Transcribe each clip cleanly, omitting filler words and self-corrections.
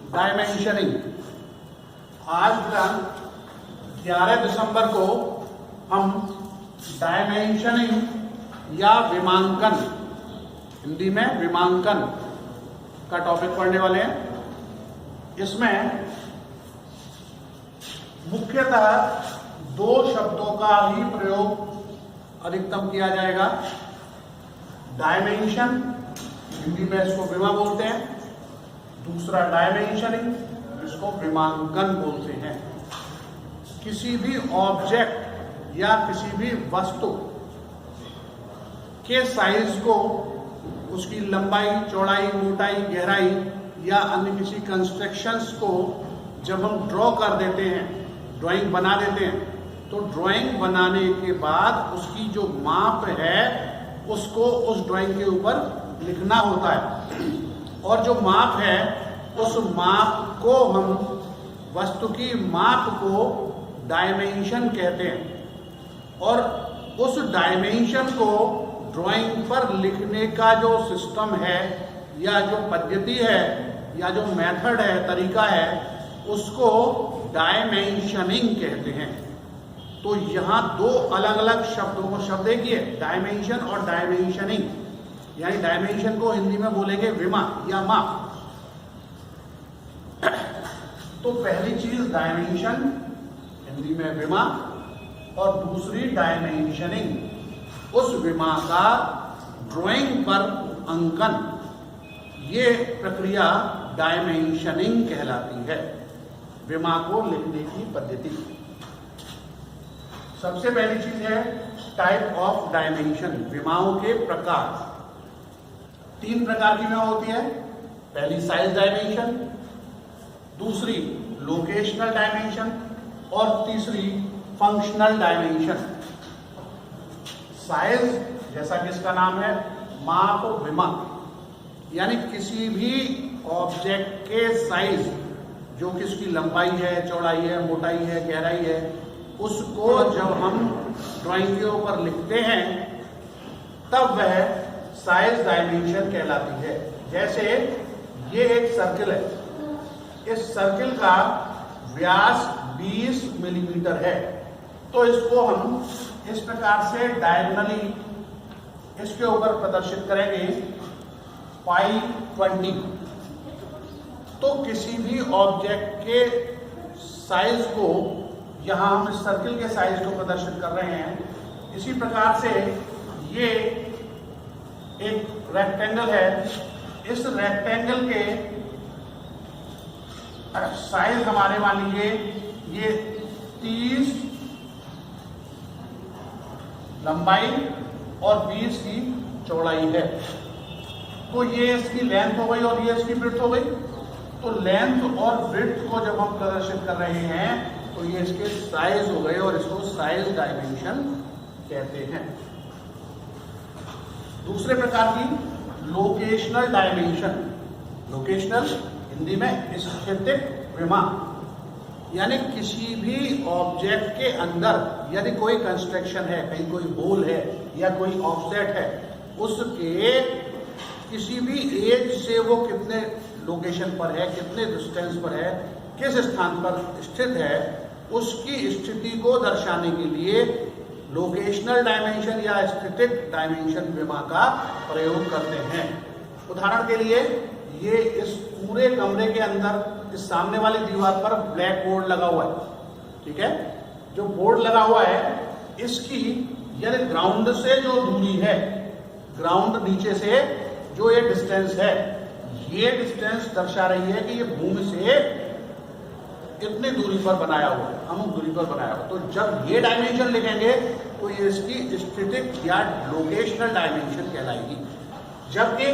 Dimensioning. आज दिनांक 11 दिसंबर को हम डायमेंशनिंग या विमांकन, हिंदी में विमांकन का टॉपिक पढ़ने वाले हैं। इसमें मुख्यतः दो शब्दों का ही प्रयोग अधिकतम किया जाएगा। डायमेंशन, हिंदी में इसको विमा बोलते हैं, दूसरा डायमेंशनिंग, इसको विमांकन बोलते हैं। किसी भी ऑब्जेक्ट या किसी भी वस्तु के साइज को, उसकी लंबाई, चौड़ाई, मोटाई, गहराई या अन्य किसी कंस्ट्रक्शंस को जब हम ड्रॉ कर देते हैं, ड्राइंग बना देते हैं, तो ड्राइंग बनाने के बाद उसकी जो माप है उसको उस ड्राइंग के ऊपर लिखना होता है। और जो माप है उस माप को हम, वस्तु की माप को डायमेंशन कहते हैं। और उस डायमेंशन को ड्राइंग पर लिखने का जो सिस्टम है या जो पद्धति है या जो मेथड है, तरीका है, उसको डायमेंशनिंग कहते हैं। तो यहाँ दो अलग अलग शब्दों को, शब्द एक ही है, डायमेंशन और डायमेंशनिंग। यानी डायमेंशन को हिंदी में बोलेंगे विमा या माप। तो पहली चीज डायमेंशन, हिंदी में विमा, और दूसरी डायमेंशनिंग, उस विमा का ड्राइंग पर अंकन। ये प्रक्रिया डायमेंशनिंग कहलाती है, विमा को लिखने की पद्धति। सबसे पहली चीज है टाइप ऑफ डायमेंशन, विमाओं के प्रकार। तीन प्रकार की विमा होती है। पहली साइज डायमेंशन, दूसरी लोकेशनल डायमेंशन और तीसरी फंक्शनल डायमेंशन। साइज, जैसा कि इसका नाम है, माप, विमा, यानी किसी भी ऑब्जेक्ट के साइज, जो कि उसकी लंबाई है, चौड़ाई है, मोटाई है, गहराई है, उसको जब हम ड्राइंग के ऊपर लिखते हैं तब वह साइज डायमेंशन कहलाती है। जैसे ये एक सर्किल है, इस सर्किल का व्यास 20 मिलीमीटर है, तो इसको हम इस प्रकार से डायगोनली इसके ऊपर प्रदर्शित करेंगे पाई 20। तो किसी भी ऑब्जेक्ट के साइज को, यहां हम इस सर्किल के साइज को प्रदर्शित कर रहे हैं। इसी प्रकार से ये एक रेक्टेंगल है, इस रेक्टेंगल के साइज हमारे, मान लीजिए ये 30 लंबाई और 20 की चौड़ाई है, तो ये इसकी लेंथ हो गई और ये इसकी ब्रेड्थ हो गई। तो लेंथ और ब्रेड्थ को जब हम प्रदर्शित कर रहे हैं तो ये इसके साइज हो गए और इसको साइज डायमेंशन कहते हैं। दूसरे प्रकार की लोकेशनल डायमेंशन, लोकेशनल, हिंदी में स्थितिक विमा, यानी किसी भी ऑब्जेक्ट के अंदर यदि कोई कंस्ट्रक्शन है, कहीं कोई होल है या कोई ऑफसेट है, उसके किसी भी एज से वो कितने लोकेशन पर है, कितने डिस्टेंस पर है, किस स्थान पर स्थित है, उसकी स्थिति को दर्शाने के लिए लोकेशनल डायमेंशन या स्थितिक डायमेंशन विमा का प्रयोग करते हैं। उदाहरण के लिए, ये इस पूरे कमरे के अंदर इस सामने वाली दीवार पर ब्लैक बोर्ड लगा हुआ है, ठीक है। जो बोर्ड लगा हुआ है, इसकी यानी ग्राउंड से जो दूरी है, ग्राउंड नीचे से जो ये डिस्टेंस है, ये डिस्टेंस दर्शा रही है कि ये भूमि से इतनी दूरी पर बनाया हुआ है, अमुक दूरी पर बनाया हुआ। तो जब ये डायमेंशन लिखेंगे तो ये इसकी स्थितिक या लोकेशनल डायमेंशन कहलाएगी। जबकि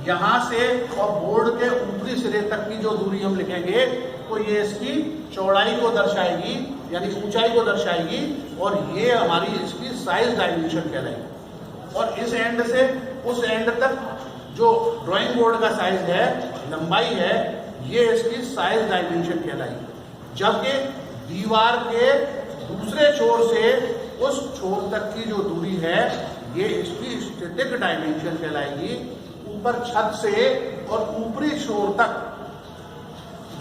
यहां से और बोर्ड के ऊपरी सिरे तक की जो दूरी हम लिखेंगे तो ये इसकी चौड़ाई को दर्शाएगी, यानी ऊंचाई को दर्शाएगी, और ये हमारी इसकी साइज डायमेंशन कहलाएगी। और इस एंड से उस एंड तक जो ड्राइंग बोर्ड का साइज है, लंबाई है, ये इसकी साइज डायमेंशन कहलाएगी। जबकि दीवार के दूसरे छोर से उस छोर तक की जो दूरी है, ये इसकी स्टैटिक डायमेंशन कहलाएगी। ऊपर छत से और ऊपरी छोर तक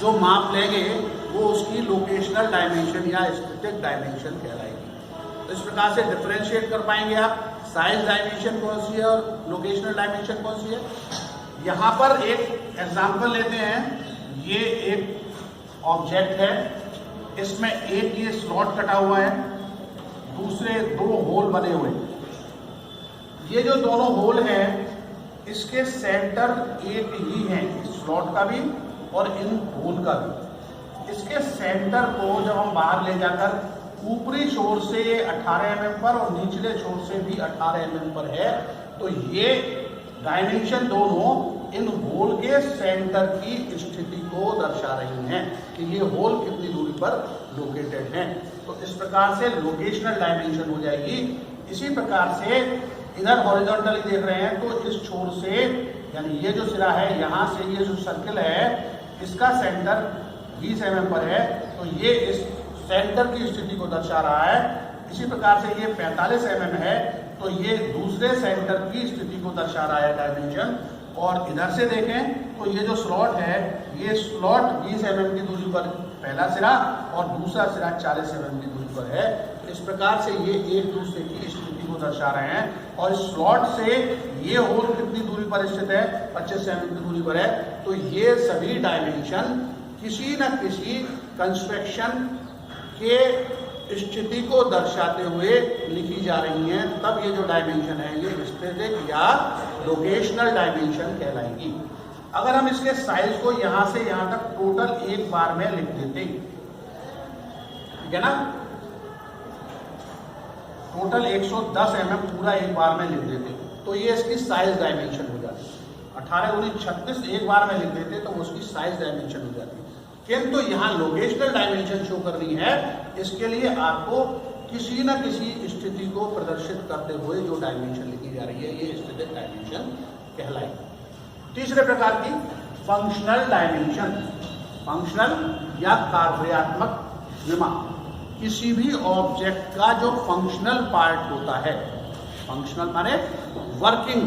जो माप लेंगे वो उसकी लोकेशनल डायमेंशन या स्टैटिक डायमेंशन कहलाएगी। तो इस प्रकार से डिफरेंशिएट कर पाएंगे आप साइज डायमेंशन कौन सी है और लोकेशनल डायमेंशन कौन सी है। यहाँ पर एक एग्जांपल लेते हैं। ये एक ऑब्जेक्ट है, इसमें एक ये स्लॉट कटा हुआ है, दूसरे दो होल बने हुए। ये जो दोनों होल हैं इसके सेंटर एक ही है, इस स्लॉट का भी और इन होल का भी। इसके सेंटर को जब हम बाहर ले जाकर ऊपरी छोर से 18 mm पर और निचले छोर से भी 18 mm पर है, तो ये डायमेंशन दोनों इन होल के सेंटर की स्थिति को दर्शा रही हैं कि ये होल कितनी दूरी पर लोकेटेड है। तो इस प्रकार से लोकेशनल डायमेंशन हो जाएगी। इसी प्रकार से इधर हॉरिजॉन्टली देख रहे हैं तो इस छोर से यानी ये जो सिरा है यहाँ से ये जो सर्कल है इसका सेंटर 20 mm पर है, तो ये इस सेंटर की स्थिति को दर्शा रहा है। इसी प्रकार से ये 45 mm है, तो ये दूसरे सेंटर की स्थिति को दर्शा रहा है डायमेंशन। और इधर से देखें तो ये जो स्लॉट है, ये स्लॉट 20 mm की दूरी पर पहला सिरा और दूसरा सिरा 40 mm की दूरी पर है। इस प्रकार से ये एक दूसरे की स्थिति को दर्शा रहे हैं। और इस स्लॉट से ये होल कितनी दूरी पर स्थित है, 25 mm की दूरी पर है। तो ये सभी डायमेंशन किसी न किसी कंस्ट्रक्शन के स्थिति को दर्शाते हुए लिखी जा रही हैं, तब ये जो डायमेंशन है ये स्टैटिक या लोकेशनल डायमेंशन कहलाएगी। अगर हम इसके साइज को यहां से यहां तक टोटल एक बार में लिख देते, ठीक है ना, टोटल 110 mm पूरा एक बार में लिख देते तो ये इसकी साइज डायमेंशन हो जाती। 18 × 36 एक बार में लिख देते तो उसकी साइज डायमेंशन हो जाती। किंतु यहाँ लोकेशनल डायमेंशन शो करनी है, इसके लिए आपको किसी न किसी स्थिति को प्रदर्शित करते हुए जो डायमेंशन लिखी जा रही है ये स्टैटिक डायमेंशन कहलाएगी। तीसरे प्रकार की फंक्शनल डायमेंशन। फंक्शनल या कार्यात्मक विमा, किसी भी ऑब्जेक्ट का जो फंक्शनल पार्ट होता है, फंक्शनल माने वर्किंग।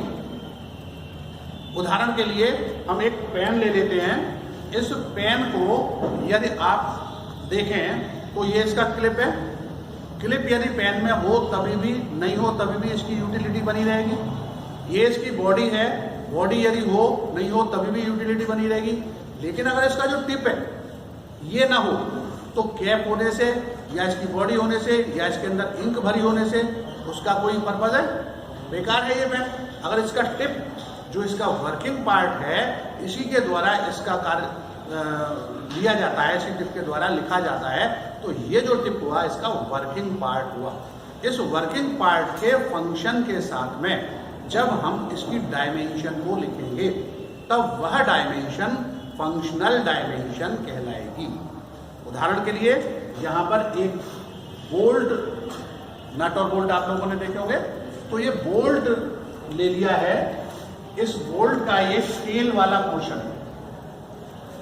उदाहरण के लिए हम एक पेन ले लेते हैं। इस पेन को यदि आप देखें तो ये इसका क्लिप है। क्लिप यदि पेन में हो तभी भी, नहीं हो तभी भी इसकी यूटिलिटी बनी रहेगी। ये इसकी बॉडी है, बॉडी यदि हो नहीं हो तभी भी यूटिलिटी बनी रहेगी। लेकिन अगर इसका जो टिप है ये ना हो तो कैप होने से या इसकी बॉडी होने से या इसके अंदर इंक भरी होने से उसका कोई पर्पज है, बेकार है ये पेन। अगर इसका टिप जो इसका वर्किंग पार्ट है इसी के द्वारा इसका कार्य लिया जाता है, इसी टिप के द्वारा लिखा जाता है, तो ये जो टिप हुआ इसका वर्किंग पार्ट हुआ। इस वर्किंग पार्ट के फंक्शन के साथ में जब हम इसकी डायमेंशन को लिखेंगे तब वह डायमेंशन फंक्शनल डायमेंशन कहलाएगी। उदाहरण के लिए यहाँ पर एक बोल्ट, नट और बोल्ट आप लोगों ने देखे होंगे, तो ये बोल्ट ले लिया है। इस बोल्ट का ये टेल वाला पोर्शन,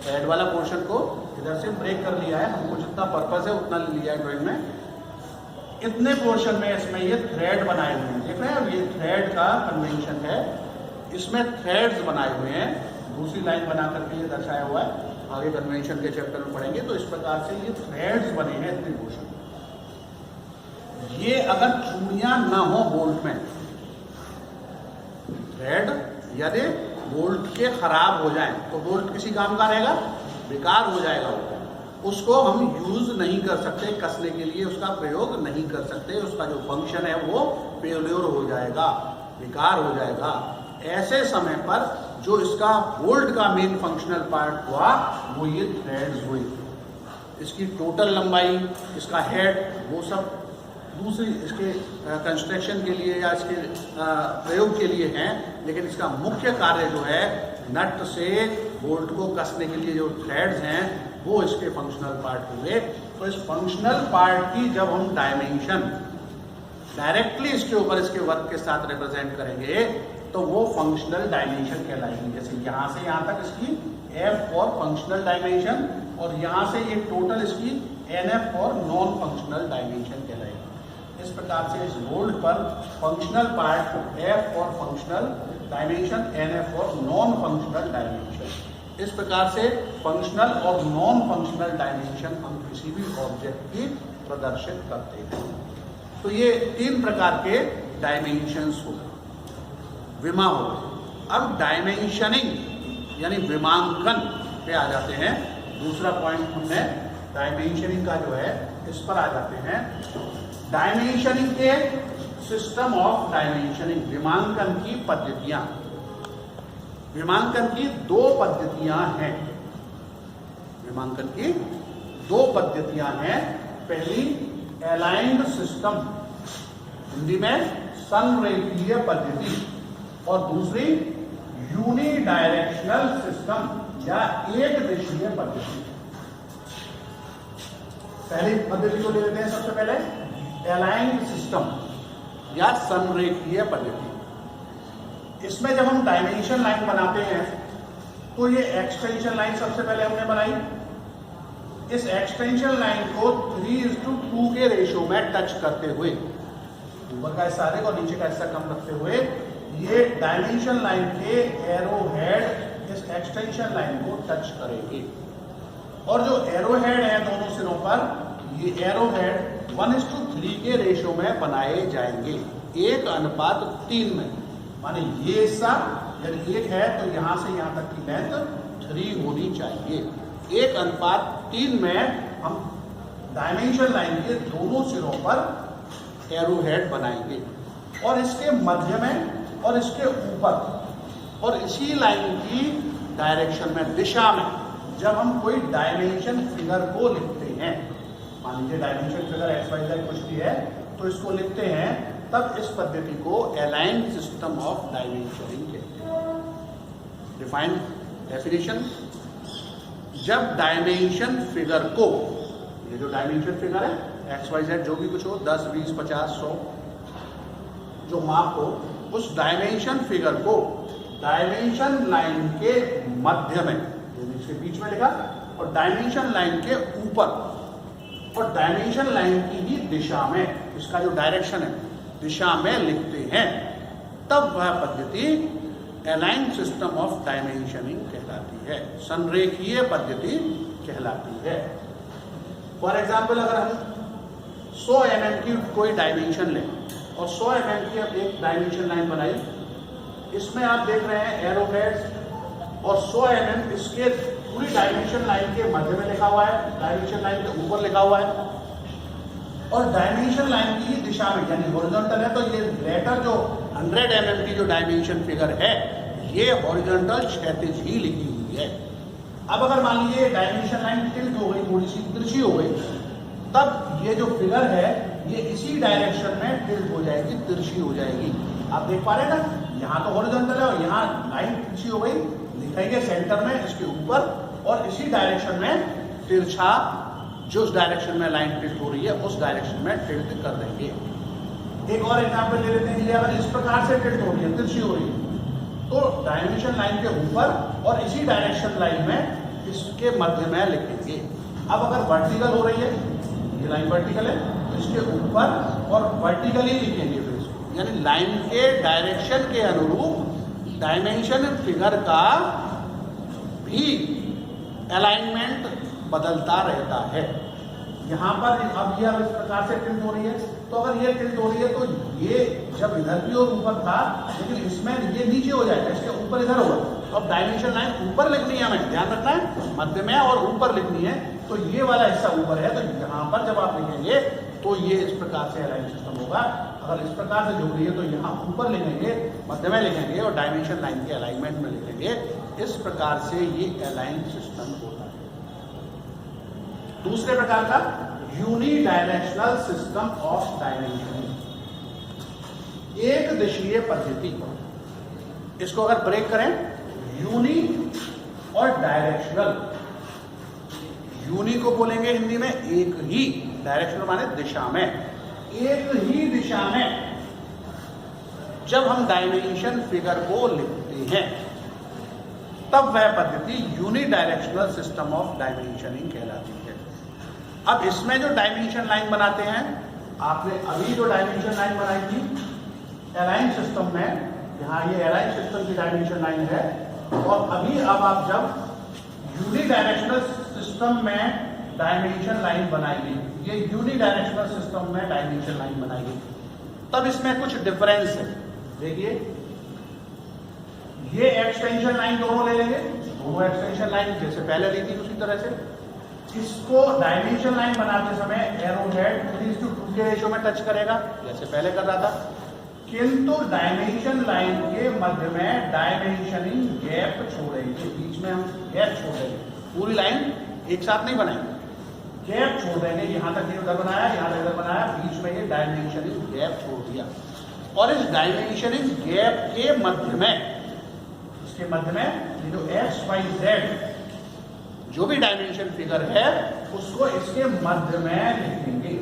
हेड वाला पोर्शन को इधर से ब्रेक कर लिया है। हमको जितना पर्पस है उतना ले लिया है ड्राइंग में। इतने पोर्शन में इसमें ये थ्रेड बनाए हुए हैं, देख रहे हैं, ये थ्रेड का कन्वेंशन है। इसमें थ्रेड्स बनाए हुए हैं, दूसरी लाइन बना करके ये दर्शाया हुआ है। आगे कन्वेंशन के चैप्टर में पढ़ेंगे। तो इस प्रकार से ये थ्रेड्स बने हैं इतने पोर्शन। ये अगर चूड़ियां ना हो बोल्ट में, थ्रेड यदि बोल्ट के खराब हो जाए तो बोल्ट किसी काम का रहेगा, बेकार हो जाएगा। उसको हम यूज नहीं कर सकते, कसने के लिए उसका प्रयोग नहीं कर सकते। उसका जो फंक्शन है वो फेल्योर हो जाएगा, बेकार हो जाएगा। ऐसे समय पर जो इसका बोल्ट का मेन फंक्शनल पार्ट हुआ वो ये थ्रेड्स हुई। इसकी टोटल लंबाई, इसका हेड, वो सब दूसरी इसके कंस्ट्रक्शन के लिए या इसके प्रयोग के लिए हैं। लेकिन इसका मुख्य कार्य जो है नट से बोल्ट को कसने के लिए जो थ्रेड्स हैं वो इसके फंक्शनल पार्ट हुए। तो इस फंक्शनल पार्ट की जब हम डायमेंशन डायरेक्टली इसके ऊपर इसके वर्क के साथ रिप्रेजेंट करेंगे तो वो फंक्शनल डायमेंशन कहलाएगी। जैसे यहाँ से यहाँ तक इसकी F फॉर फंक्शनल डायमेंशन और यहाँ से ये टोटल इसकी NF for non functional dimension कहलाएगी। इस प्रकार से इस बोल्ट पर functional part F for functional dimension, NF for non functional dimension. इस प्रकार से फंक्शनल और नॉन फंक्शनल डायमेंशन हम किसी भी ऑब्जेक्ट की प्रदर्शित करते हैं। तो ये 3 प्रकार के डायमेंशंस हो गए, विमा हो गए। अब डायमेंशनिंग यानी विमांकन पे आ जाते हैं। दूसरा पॉइंट हमने डायमेंशनिंग का जो है इस पर आ जाते हैं। डायमेंशनिंग के सिस्टम ऑफ डायमेंशनिंग, विमांकन की पद्धतियां। विमांकन की 2 पद्धतियां हैं। विमांकन की 2 पद्धतियां हैं। पहली अलाइन्ड सिस्टम, हिंदी में संरेखीय पद्धति, और दूसरी यूनिडायरेक्शनल सिस्टम या एक दिशीय पद्धति। पहली पद्धति को ले लेते हैं सबसे पहले, अलाइन्ड सिस्टम या संरेखीय पद्धति। इसमें जब हम डायमेंशन लाइन बनाते हैं तो ये एक्सटेंशन लाइन सबसे पहले हमने बनाई। इस एक्सटेंशन लाइन को 3:2 के रेशियो में टच करते हुए, ऊपर का हिस्सा अधिक और नीचे का हिस्सा कम रखते हुए, ये डायमेंशन लाइन के एरो हेड इस एक्सटेंशन लाइन को टच करेंगे। और जो एरो हेड है दोनों सिरों पर, ये एरो हेड 1:3 के रेशियो में बनाए जाएंगे, 1:3 में। माने ये हिस्सा यदि 1 है तो यहां से यहां तक की लेंथ 3 होनी चाहिए। 1:3 में हम डायमेंशन लाइन के दोनों सिरों पर एरो हेड बनाएंगे, और इसके मध्य में और इसके ऊपर और इसी लाइन की डायरेक्शन में, दिशा में, जब हम कोई डायमेंशन फिगर को लिखते हैं, मान लीजिए डायमेंशन फिगर XYZ कुछ भी है तो इसको लिखते हैं, तब इस पद्धति को अलाइन्ड सिस्टम ऑफ डायमेंशनिंग कहते हैं। डिफाइन डेफिनेशन, जब डायमेंशन फिगर को, ये जो डायमेंशन फिगर है XYZ जो भी कुछ हो, 10, 20, 50, 100 जो माप हो, उस डायमेंशन फिगर को डायमेंशन लाइन के मध्य में, इसके बीच में लिखा, और डायमेंशन लाइन के ऊपर और डायमेंशन लाइन की ही दिशा में, इसका जो डायरेक्शन है दिशा में लिखते हैं, तब वह पद्धति अलाइन्ड सिस्टम ऑफ डायमेंशनिंग कहलाती है, संरेखीय पद्धति कहलाती है। फॉर एग्जाम्पल, अगर हम 100 mm की कोई डायमेंशन लें और 100 mm की अब एक डायमेंशन लाइन बनाई, इसमें आप देख रहे हैं एरो हेड्स, और 100 mm इसके पूरी डायमेंशन लाइन के मध्य में लिखा हुआ है, डायमेंशन लाइन के ऊपर लिखा हुआ है, और डायमेंशन लाइन की ही दिशा में, यानी हॉरिजॉन्टल है तो ये लेटर जो 100 mm की जो डायमेंशन फिगर है, ये हॉरिजॉन्टल क्षैतिज ही लिखी हुई है। अब अगर मान लीजिए डायमेंशन लाइन टिल्ट हो गई, थोड़ी सी तिरछी हो गई, तब ये जो फिगर है ये इसी डायरेक्शन में टिल्ट हो जाएगी, तिरछी हो जाएगी। आप देख पा रहे हैं ना, यहाँ तो हॉरिजॉन्टल है और यहाँ लाइन तिरछी हो गई, लिखेंगे सेंटर में इसके ऊपर, और इसी डायरेक्शन में तिरछा, जो उस डायरेक्शन में लाइन टिल्ट हो रही है उस डायरेक्शन में टिल्ट कर देंगे। एक और एग्जांपल ले लेते हैं, अगर इस प्रकार से टिल्ट हो रही है, तिरछी हो रही है, तो डायमेंशन लाइन के ऊपर और इसी डायरेक्शन लाइन में इसके मध्य में लिखेंगे। अब अगर वर्टिकल हो रही है, ये लाइन वर्टिकल है, तो इसके ऊपर और वर्टिकली लिखेंगे फिर इसको, यानी लाइन के डायरेक्शन के अनुरूप डायमेंशन फिगर का भी अलाइनमेंट बदलता रहता है। यहाँ पर अब ये इस प्रकार से टिल्ट हो रही है, तो अगर ये टिल्ट हो रही है तो ये जब इधर भी और ऊपर था, लेकिन इसमें ये नीचे हो जाएगा, इसके ऊपर इधर होगा, तो अब डायमेंशन लाइन ऊपर लिखनी है, हमें ध्यान रखना है, मध्य में और ऊपर लिखनी है। तो ये वाला हिस्सा ऊपर है, तो यहाँ पर जब आप लिखेंगे तो ये इस प्रकार से अलाइन सिस्टम होगा। अगर इस प्रकार से झुक रही है तो यहाँ ऊपर लिखेंगे, मध्य में लिखेंगे और डायमेंशन लाइन के अलाइनमेंट में लिखेंगे। इस प्रकार से ये अलाइन सिस्टम होता है। दूसरे प्रकार का यूनिडायरेक्शनल सिस्टम ऑफ डायमेंशनिंग, एक दिशीय पद्धति। इसको अगर ब्रेक करें, यूनि और डायरेक्शनल, यूनि को बोलेंगे हिंदी में एक ही, डायरेक्शनल माने दिशा में, एक ही दिशा में जब हम डायमेंशन फिगर को लिखते हैं तब वह पद्धति यूनिडायरेक्शनल सिस्टम ऑफ डायमेंशनिंग कहलाती है। अब इसमें जो डायमेंशन लाइन बनाते हैं, आपने अभी जो डायमेंशन लाइन बनाई थी अलाइन सिस्टम में, यहाँ ये अलाइन सिस्टम की डायमेंशन लाइन है, और अभी अब आप जब यूनिडायरेक्शनल सिस्टम में डायमेंशन लाइन बनाई गई, ये यूनिडायरेक्शनल सिस्टम में डायमेंशन लाइन बनाई गई। तब इसमें कुछ डिफरेंस है। देखिए, ये एक्सटेंशन लाइन दोनों ले लेंगे, दोनों एक्सटेंशन लाइन जैसे पहले ली थी उसी तरह से। इसको डायमेंशन लाइन बनाते समय एरो हेड 3:2 के रेशो में टच करेगा जैसे पहले कर रहा था, किंतु डायमेंशन लाइन के मध्य में डायमेंशनिंग गैप छोड़ेंगे, बीच में हम गैप छोड़ देंगे, पूरी लाइन एक साथ नहीं बनाएंगे, गैप छोड़ देंगे। यहां तक ये उधर बनाया, यहां तक इधर बनाया, बीच में ये डायमेंशनिंग गैप छोड़ दिया। और इस डायमेंशनिंग गैप के मध्य में, इसके मध्य में ये जो एक्स वाई जेड जो भी डायमेंशन फिगर है उसको इसके मध्य में लिखेंगे।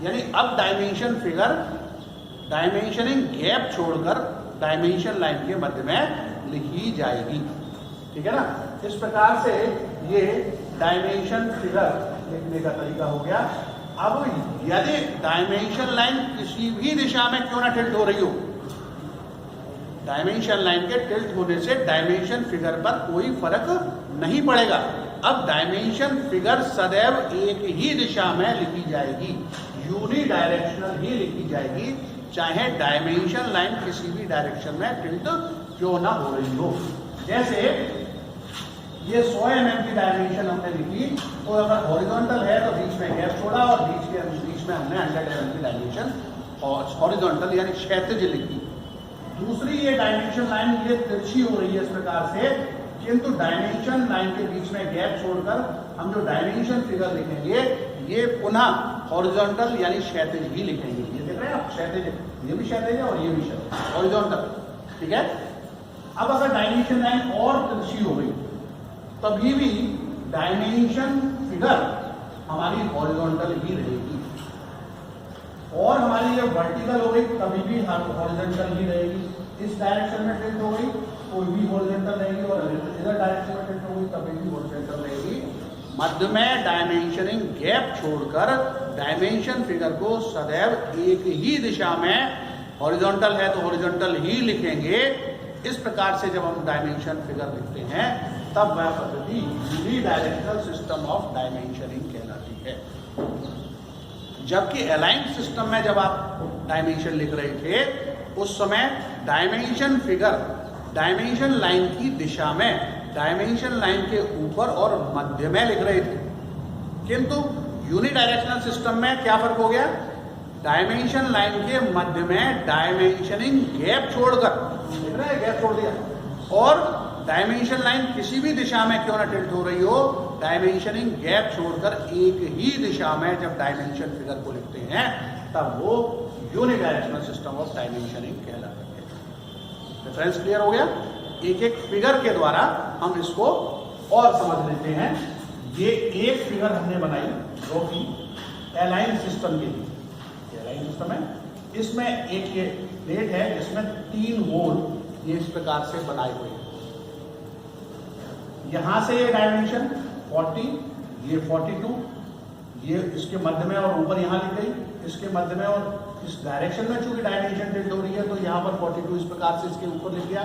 यानी अब डायमेंशन फिगर डायमेंशनिंग गैप छोड़कर डायमेंशन लाइन के मध्य में लिखी जाएगी। ठीक है ना। इस प्रकार से ये डायमेंशन फिगर लिखने का तरीका हो गया। अब यदि डायमेंशन लाइन किसी भी दिशा में क्यों ना टिल्ट हो रही हो, डायमेंशन लाइन के टिल्ट होने से डायमेंशन फिगर पर कोई फर्क नहीं पड़ेगा। अब डायमेंशन फिगर सदैव एक ही दिशा में लिखी जाएगी, यूनिडायरेक्शनल ही लिखी जाएगी, चाहे डायमेंशन लाइन किसी भी डायरेक्शन में टिल्ट क्यों ना हो रही हो। जैसे ये 100 mm की डायमेंशन हमने लिखी, तो अगर हॉरिजॉन्टल है तो बीच में गैप छोड़ा और बीच में हमने 100 mm की डायमेंशन और हॉरिजॉन्टल यानी क्षैतिज लिखी। दूसरी ये डायमेंशन लाइन ये तिरछी हो रही है इस प्रकार से, किंतु डायमेंशन लाइन के बीच में गैप छोड़कर हम जो डायमेंशन फिगर लिखेंगे ये पुनः हॉरिजॉन्टल यानी क्षैतिज ही लिखेंगे। ये देख रहे हैं आप, क्षैतिज, ये भी क्षैतिज है और ये भी क्षैतिज, हॉरिजॉन्टल। ठीक है। अब अगर डायमेंशन लाइन और तिरछी हो गई तभी भी डायमेंशन फिगर हमारी हॉरिजॉन्टल ही रहेगी, और हमारी ये वर्टिकल हो गई तभी भी हॉरिजॉन्टल ही रहेगी। इस डायरेक्शन में टिल्ट हो गई कोई भी हॉरिजॉन्टल रहेगी, और इधर डायरेक्शन में टिल्ट हो गई तभी भी हॉरिजॉन्टल रहेगी। मध्य में डायमेंशनिंग गैप छोड़कर डायमेंशन फिगर को सदैव एक ही दिशा में, हॉरिजॉन्टल है तो हॉरिजॉन्टल ही लिखेंगे। इस प्रकार से जब हम डायमेंशन फिगर लिखते हैं तब वह पद्धति यूनिडायरेक्शनल सिस्टम ऑफ डायमेंशनिंग कहलाती है। जबकि अलाइन सिस्टम में जब आप डायमेंशन लिख रहे थे उस समय डायमेंशन फिगर डायमेंशन लाइन की दिशा में डायमेंशन लाइन के ऊपर और मध्य में लिख रहे थे, किंतु यूनिडायरेक्शनल सिस्टम में क्या फर्क हो गया, डायमेंशन लाइन के मध्य में डायमेंशनिंग गैप छोड़कर, देख रहे हैं गैप छोड़ दिया, और डायमेंशन लाइन किसी भी दिशा में क्यों ना टिल्ट हो रही हो, डायमेंशनिंग गैप छोड़कर एक ही दिशा में जब डायमेंशन फिगर को लिखते हैं तब वो यूनिडायरेक्शनल सिस्टम ऑफ डायमेंशनिंग कहलाता है। डिफरेंस क्लियर हो गया। एक एक फिगर के द्वारा हम इसको और समझ लेते हैं। ये एक फिगर हमने बनाई जो कि अलाइन सिस्टम के लिए, अलाइन सिस्टम है, इसमें एक ये प्लेट है जिसमें 3 होल ये इस प्रकार से बनाए हुए हैं। यहां से ये डायमेंशन 40, ये 42, ये इसके मध्य में और ऊपर यहां लिख गई, इसके मध्य में और इस डायरेक्शन में चूंकि डायमेंशन टिल्ट हो रही है तो यहाँ पर 42 इस प्रकार से इसके ऊपर लिख दिया,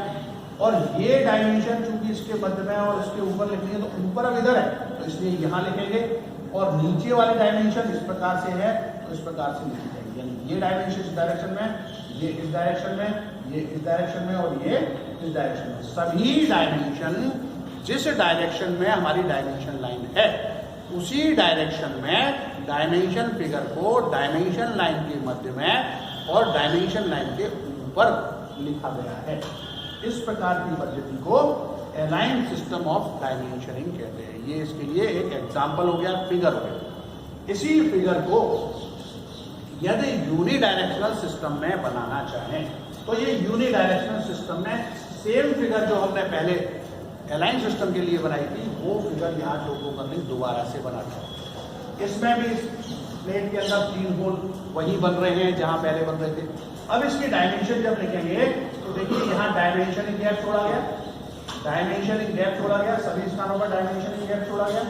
और ये डायमेंशन चूंकि इसके मध्य में और इसके ऊपर लिखनी है तो ऊपर अब इधर है तो इसलिए यहाँ लिखेंगे, और नीचे वाली डायमेंशन इस प्रकार से है तो इस प्रकार से लिखी जाएगी। यानी ये डायमेंशन इस डायरेक्शन में, ये इस डायरेक्शन में, ये इस डायरेक्शन में और ये इस डायरेक्शन में। सभी डायमेंशन जिस डायरेक्शन में हमारी डायमेंशन लाइन है उसी डायरेक्शन में डायमेंशन फिगर को डायमेंशन लाइन के मध्य में और डायमेंशन लाइन के ऊपर लिखा गया है। इस प्रकार की पद्धति को अलाइन सिस्टम ऑफ डायमेंशनिंग कहते हैं। ये इसके लिए एक एग्जाम्पल हो गया, फिगर हो गया। इसी फिगर को यदि यूनिडायरेक्शनल सिस्टम में बनाना चाहें तो ये यूनिडायरेक्शनल सिस्टम में सेम फिगर जो हमने पहले अलाइन सिस्टम के लिए बनाई थी वो फिगर यहाँ शो करनी दोबारा से बनाना है। इसमें भी इस प्लेट के अंदर 3 होल वही बन रहे हैं जहाँ पहले बन रहे थे। अब इसकी डायमेंशन जब लिखेंगे तो देखिए यहाँ डायमेंशन गैप छोड़ा गया, डायमेंशन गैप छोड़ा गया, सभी स्थानों पर डायमेंशन गैप छोड़ा गया,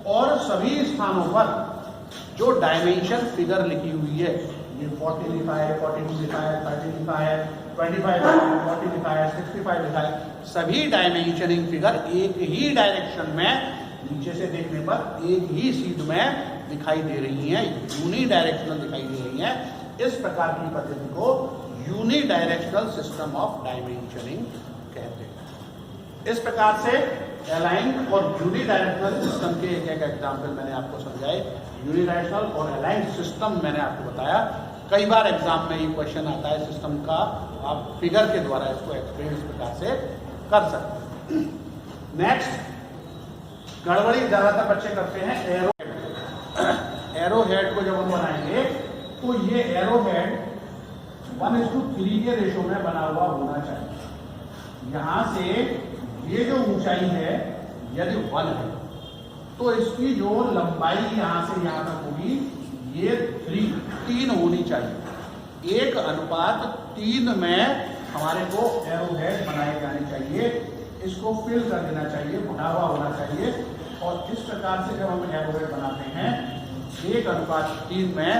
और सभी स्थानों पर जो डायमेंशन फिगर लिखी हुई है, ये 40 लिखा है, 42 लिखा है, 30 लिखा है, 25 लिखा है, 40 लिखा है, 65 लिखा है, सभी डायमेंशनिंग फिगर एक ही डायरेक्शन में नीचे से देखने पर एक ही सीध में दिखाई दे रही हैं, यूनिडायरेक्शनल दिखाई दे रही हैं। इस प्रकार की पद्धति को यूनिडायरेक्शनल सिस्टम ऑफ डायमेंशनिंग कहते हैं। इस प्रकार से अलाइंड और यूनिडायरेक्शनल सिस्टम के एक एक एग्जाम्पल मैंने आपको समझाए। यूनिडायरेक्शनल और अलाइंड सिस्टम मैंने आपको बताया। कई बार एग्जाम में ये क्वेश्चन आता है सिस्टम का, आप फिगर के द्वारा इसको एक्सप्लेन इस प्रकार से कर सकते हैं। नेक्स्ट गड़बड़ी ज्यादातर बच्चे करते हैं एरो हेड। एरो हेड को जब हम बनाएंगे तो ये एरो हेड 1:3 के रेशो में बना हुआ होना चाहिए। यहां से ये जो ऊंचाई है यदि 1 है तो इसकी जो लंबाई यहां से यहां तक होगी ये 3 होनी चाहिए। 1:3 में हमारे को एरो हेड बनाए जाने चाहिए। इसको फिल कर देना चाहिए, भरा हुआ होना चाहिए। और इस प्रकार से जब हम एरो हेड बनाते हैं 1:3 में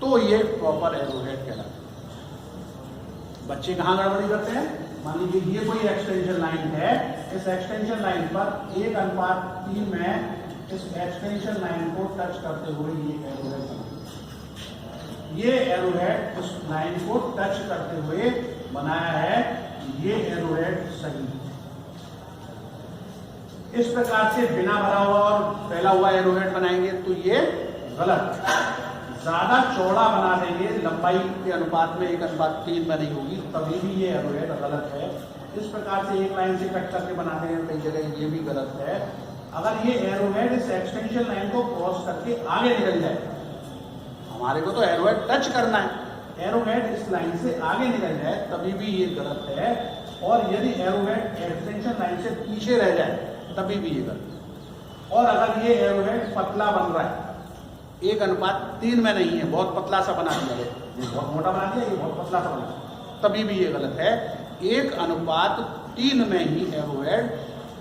तो ये प्रॉपर एरो हेड कहलाता है। बच्चे कहाँ गड़बड़ी करते हैं? मान लीजिए ये कोई एक्सटेंशन लाइन है, इस एक्सटेंशन लाइन पर 1:3 में इस एक्सटेंशन लाइन को टच करते हुए ये एरो हेड बना। ये एरो हेड उस लाइन को टच करते हुए बनाया है, ये एरो हेड सही है। इस प्रकार से बिना भरा हुआ और फैला हुआ एरो हेड बनाएंगे तो ये गलत। ज्यादा चौड़ा बना देंगे, लंबाई के अनुपात में 1:3 में नहीं होगी, तभी भी ये एरो हेड गलत है। इस प्रकार से एक लाइन से कट करके बनाते हैं कई जगह, ये भी गलत है। अगर ये एरो हेड इस एक्सटेंशन लाइन को क्रॉस करके आगे निकल जाए, हमारे को तो एरो हेड टच करना है, एरो हेड इस लाइन से आगे निकल जाए तभी भी ये गलत है। और यदि एरो हेड एक्सटेंशन लाइन से पीछे रह जाए तभी भी ये गलत है। और अगर ये एरो हेड पतला बन रहा है, 1:3 में नहीं है, बहुत पतला सा बना दिया, ये बहुत मोटा बना दिया, ये बहुत पतला सा बना, तभी भी ये गलत है। 1:3 में ही एरो हेड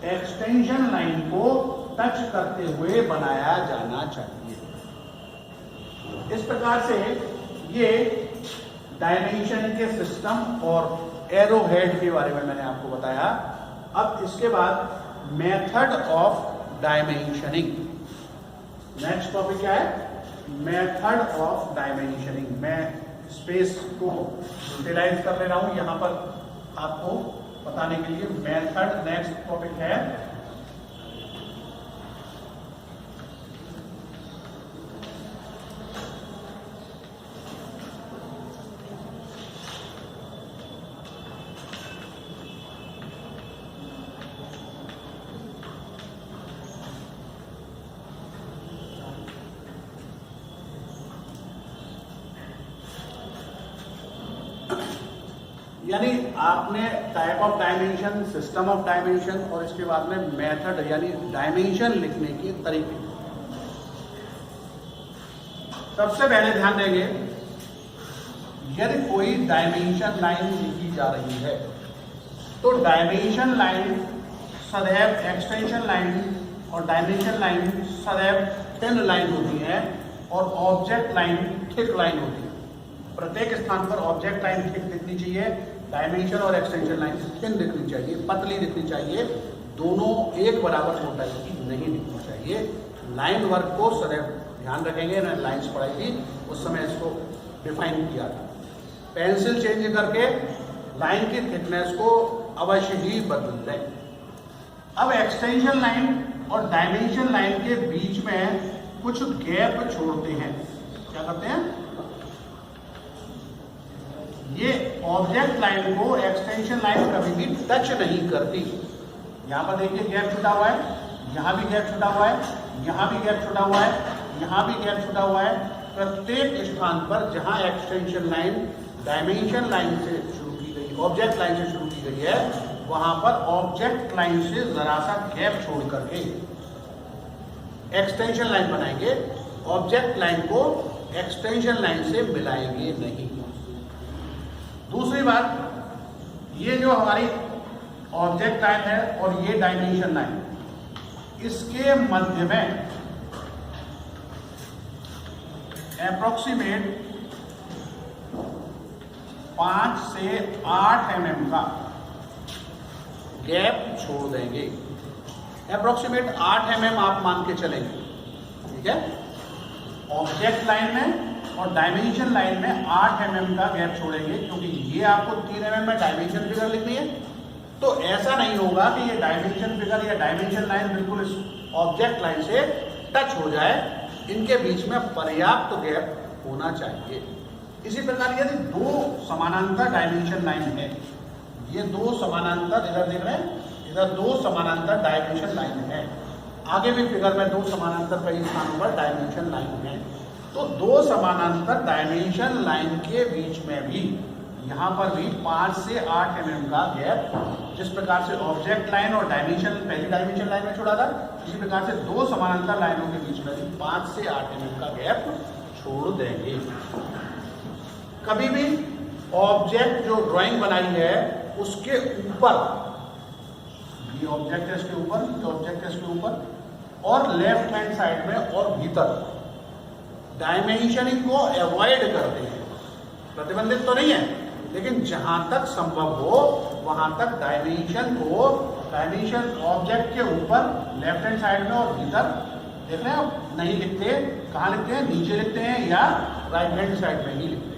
एक्सटेंशन लाइन को टच करते हुए बनाया जाना चाहिए। इस प्रकार से ये डायमेंशन के सिस्टम और एरो हेड के बारे में मैंने आपको बताया। अब इसके बाद method of dimensioning. Next topic क्या है? Method of dimensioning. मैं स्पेस को यूटिलाइज कर ले रहा हूं यहां पर आपको बताने के लिए। मेथड नेक्स्ट टॉपिक है। यानी आपने type of dimension, system of dimension और इसके बाद में मेथड यानी डायमेंशन लिखने के तरीके। सबसे पहले ध्यान देंगे, यदि कोई डायमेंशन लाइन लिखी जा रही है तो डायमेंशन लाइन सदैव एक्सटेंशन लाइन और डायमेंशन लाइन सदैव थिन लाइन होती है और ऑब्जेक्ट लाइन थिक लाइन होती है। प्रत्येक स्थान पर ऑब्जेक्ट लाइन थिक दिखनी चाहिए, डायमेंशन और एक्सटेंशन लाइन थिन दिखनी चाहिए, पतली दिखनी चाहिए। दोनों एक बराबर मोटाई की नहीं दिखनी चाहिए। लाइन वर्क को सदैव ध्यान रखेंगे ना, लाइन्स पढ़ाई थी उस समय इसको डिफाइन किया था। पेंसिल चेंज करके लाइन की थिकनेस को अवश्य ही बदल दें। अब एक्सटेंशन लाइन और डायमेंशन लाइन के बीच में कुछ गैप छोड़ते हैं। क्या करते हैं? ये ऑब्जेक्ट लाइन को एक्सटेंशन लाइन कभी भी टच नहीं करती। यहां पर देखिए गैप छुटा हुआ है, यहां भी गैप छुटा हुआ है, यहां भी गैप छुटा हुआ है, यहां भी गैप छुटा हुआ है। प्रत्येक स्थान पर जहां एक्सटेंशन लाइन डायमेंशन लाइन से शुरू की गई, ऑब्जेक्ट लाइन से शुरू की गई है, वहां पर ऑब्जेक्ट लाइन से जरा सा गैप छोड़ करके एक्सटेंशन लाइन बनाएंगे। ऑब्जेक्ट लाइन को एक्सटेंशन लाइन से मिलाएंगे नहीं। दूसरी बात, ये जो हमारी ऑब्जेक्ट लाइन है और ये डायमेंशन लाइन, इसके मध्य में अप्रोक्सीमेट 5 से 8 mm का गैप छोड़ देंगे। अप्रोक्सीमेट 8 mm आप मान के चलेंगे, ठीक है। ऑब्जेक्ट लाइन में और डायमेंशन लाइन में 8 mm का गैप छोड़ेंगे, क्योंकि ये आपको 3 mm में डायमेंशन फिगर लिखनी है। तो ऐसा नहीं होगा कि ये डायमेंशन फिगर या डायमेंशन लाइन बिल्कुल इस ऑब्जेक्ट लाइन से टच हो जाए, इनके बीच में पर्याप्त गैप होना चाहिए। इसी प्रकार यदि दो समानांतर डायमेंशन लाइन है, ये दो समानांतर, इधर देख रहे हैं, इधर दो समानांतर डायमेंशन लाइन है, आगे भी फिगर में दो समानांतर कई स्थानों पर डायमेंशन लाइन है। तो दो समानांतर डायमेंशन लाइन के बीच में भी यहाँ पर भी 5 से 8 mm का गैप, जिस प्रकार से ऑब्जेक्ट लाइन और डायमेंशन पहली डायमेंशन लाइन में छोड़ा था, इसी प्रकार से दो समानांतर लाइनों के बीच में भी 5 से 8 mm का गैप छोड़ देंगे। कभी भी ऑब्जेक्ट जो ड्राइंग बनाई है उसके ऊपर, ये ऑब्जेक्ट है इसके ऊपर, ये ऑब्जेक्ट है इसके ऊपर, और लेफ्ट हैंड साइड में और भीतर डायमेंशनिंग को अवॉइड करते हैं। प्रतिबंधित तो नहीं है, लेकिन जहां तक संभव हो वहां तक डायमेंशन को, डायमेंशन ऑब्जेक्ट के ऊपर लेफ्ट हैंड साइड में और भीतर, देख रहे हैं, नहीं लिखते। कहाँ लिखते हैं? नीचे लिखते हैं या राइट हैंड साइड में ही लिखते हैं।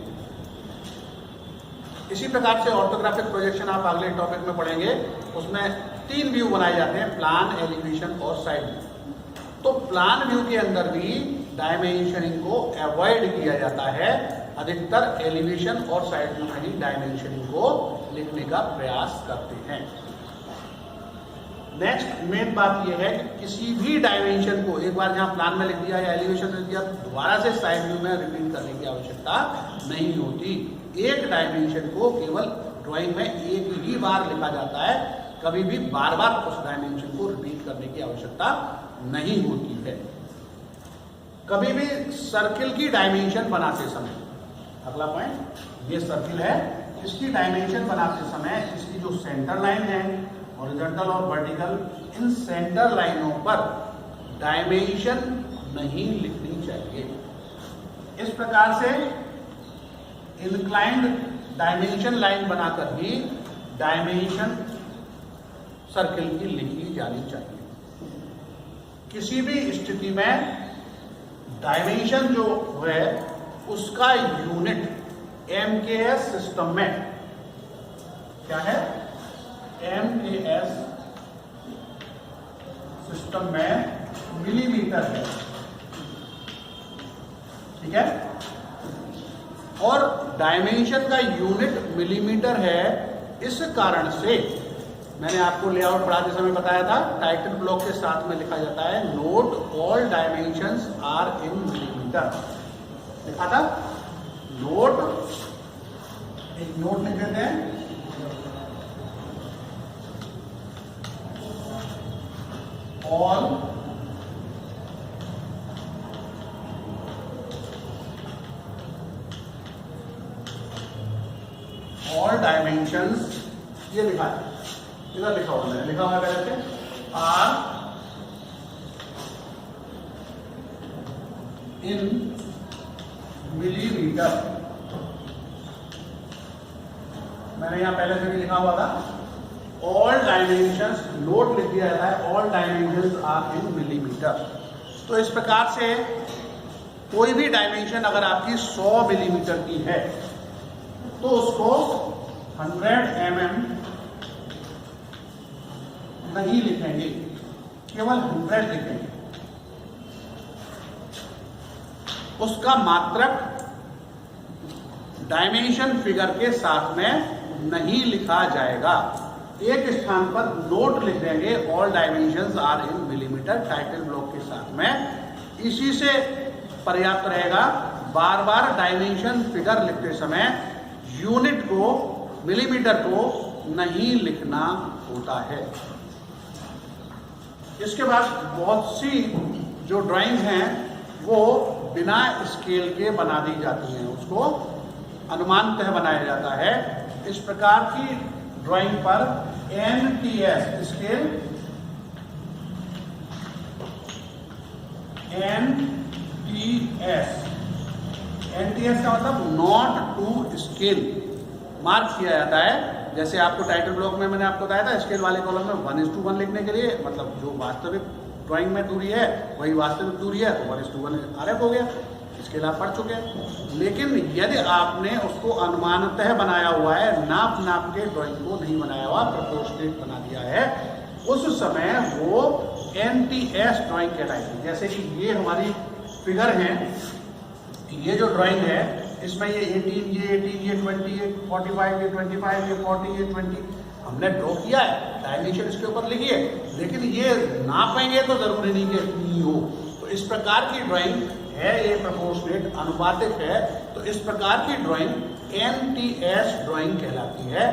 इसी प्रकार से ऑर्थोग्राफिक प्रोजेक्शन आप अगले टॉपिक में पढ़ेंगे, उसमें 3 व्यू बनाए जाते हैं, प्लान, एलिवेशन और साइड व्यू। तो प्लान व्यू के अंदर भी डायमेंशनिंग को अवॉइड किया जाता है, अधिकतर एलिवेशन और साइड व्यू में ही डायमेंशनिंग को लिखने का प्रयास करते हैं। नेक्स्ट मेन बात यह है कि किसी भी डायमेंशन को एक बार जहां प्लान में लिख दिया या एलिवेशन में लिख दिया, दोबारा से साइड व्यू में रिपीट करने की आवश्यकता नहीं होती। एक डायमेंशन को केवल ड्राइंग में एक ही बार लिखा जाता है, कभी भी बार बार उस डायमेंशन को रिपीट करने की आवश्यकता नहीं होती है। कभी भी सर्किल की डायमेंशन बनाते समय, अगला पॉइंट, ये सर्किल है, इसकी डायमेंशन बनाते समय इसकी जो सेंटर लाइन है, हॉरिजॉन्टल और वर्टिकल, इन सेंटर लाइनों पर डायमेंशन नहीं लिखनी चाहिए। इस प्रकार से इंक्लाइंड डायमेंशन लाइन बनाकर ही डायमेंशन सर्किल की लिखी जानी चाहिए। किसी भी स्थिति में डायमेंशन जो है उसका यूनिट MKS सिस्टम में क्या है? MKS सिस्टम में मिलीमीटर है, ठीक है। और डायमेंशन का यूनिट मिलीमीटर है। इस कारण से मैंने आपको लेआउट पढ़ाते समय बताया था, टाइटल ब्लॉक के साथ में लिखा जाता है note all dimensions are in millimetre, लिखा था नोट, एक नोट लिख देते हैं, ऑल डायमेंशंस, ये लिखा है, इधर लिखा हुआ है, लिखा हुआ है पहले से, आर इन मिलीमीटर। मैंने यहां पहले से भी लिखा हुआ था ऑल डायमेंशंस, नोट लिख दिया जाता है all dimensions are in millimetre. तो इस प्रकार से कोई भी डायमेंशन अगर आपकी 100 मिलीमीटर की है तो उसको 100 mm नहीं लिखेंगे, केवल 100 लिखेंगे। उसका मात्रक डायमेंशन फिगर के साथ में नहीं लिखा जाएगा। एक स्थान पर नोट लिख देंगे all dimensions are in millimetre title block के साथ में, इसी से पर्याप्त रहेगा। बार बार डायमेंशन फिगर लिखते समय यूनिट को, मिलीमीटर को नहीं लिखना होता है। इसके बाद बहुत सी जो ड्राइंग हैं वो बिना स्केल के बना दी जाती हैं, उसको अनुमानतः बनाया जाता है। इस प्रकार की ड्राइंग पर NTS स्केल, NTS का मतलब नॉट टू स्केल मार्क किया जाता है। जैसे आपको टाइटल ब्लॉक में मैंने आपको बताया था स्केल वाले कॉलम में 1:1 लिखने के लिए, मतलब जो वास्तविक ड्राइंग में दूरी है वही वास्तविक दूरी है, तो 1:1 आरेख हो गया, स्केल आप पढ़ चुके हैं। लेकिन यदि आपने उसको अनुमानतः बनाया हुआ है, नाप के ड्राइंग को नहीं बनाया हुआ, प्रोपोर्शनेट बना दिया है, उस समय वो NTS ड्राइंग कहलाएगी। जैसे कि ये हमारी फिगर है, ये जो ड्राइंग है इसमें ये 18, ये 20, ये 45, ये 25, ये 40, ये 20 हमने ड्रॉ किया है, डायमेंशन इसके ऊपर लिखी है, लेकिन ये नापेंगे तो जरूरी नहीं कि इतनी हो। तो इस प्रकार की ड्राइंग है, ये प्रोपोर्शनेट अनुपातिक है, तो इस प्रकार की ड्राइंग NTS ड्राइंग कहलाती है।